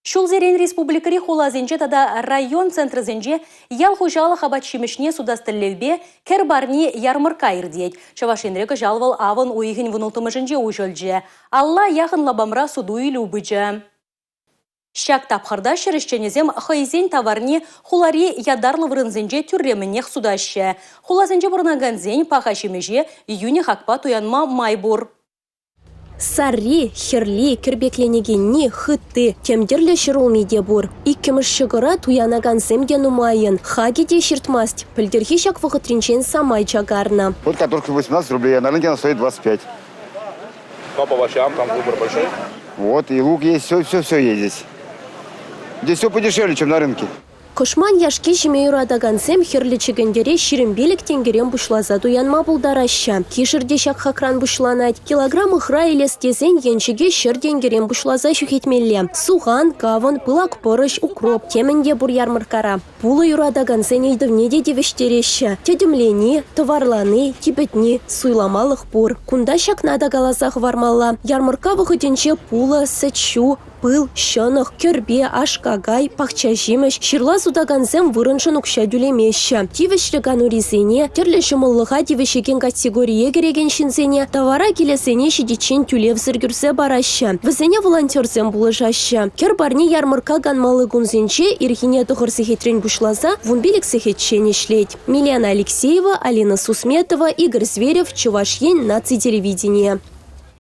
Шулзерен республикари хулазенче тада район центрызенче ял хужалы хабатшимешне судастырлелбе кербарни ярмарка ирдеть. Чавашинрека жалвал аван уйхин вынутымышынче ужылче. Алла яхын лабамра суду или убыча. Шак тапхарда шерещенезем хайзен товарни хулари ядарлы врынзенче тюрременех судаща. Хулазенче бурнаганзен пахашимеже июне хакпа туянма майбур. Сарри, херли, кербекленегенни, хытты, темдерле шырулмиде бур. Иккемыш шығыра туянаган земге нумайын. Хагиде шертмасть, пілдерхи шак вғытринчен самай чагарна. Вот картошка 18 рублей, а на рынке она стоит 25. По овощам там выбор большой? Вот, и лук есть, все есть здесь. Здесь все подешевле, чем на рынке. Кошман яшки жемеюрадаган зем херлі чегендере ширинбелік тенгерен бушлаза туянма булдараща. Кишірде шак хакран бушланать. Килограмм хра елестезен енчеге шыр тенгерен бушлаза шухетмелле. Суған, кавын, пылак порыш, укроп, теменде бур ярмаркара. Пулы юрадаган зенейдівнеде девештереща. Тедімлені, товарланы, тибетни, суйламалық бур. Кунда шак надагалазах вармалла. Ярмарка вғытенче пулы, сычу, пыл, шынық, көрбе, ашкагай, пахча жимеш, ширла судаганзем вырыншын укша дюлемеща. Тивешліган уризене, терлі шымылыға тивешеген категория кереген шинзене, товара келесене шедичен тюлев зіргірсе бараща. Візене волонтерзем булыжаща. Кер барни ярмарка ганмалы гунзенче ирхине тұғырсы хетрен бушлаза, вунбелік сехетчен ишлеть. Милена Алексеева, Алина Сусметова, Игорь Зверев, Чувашьен, Наци телевидение.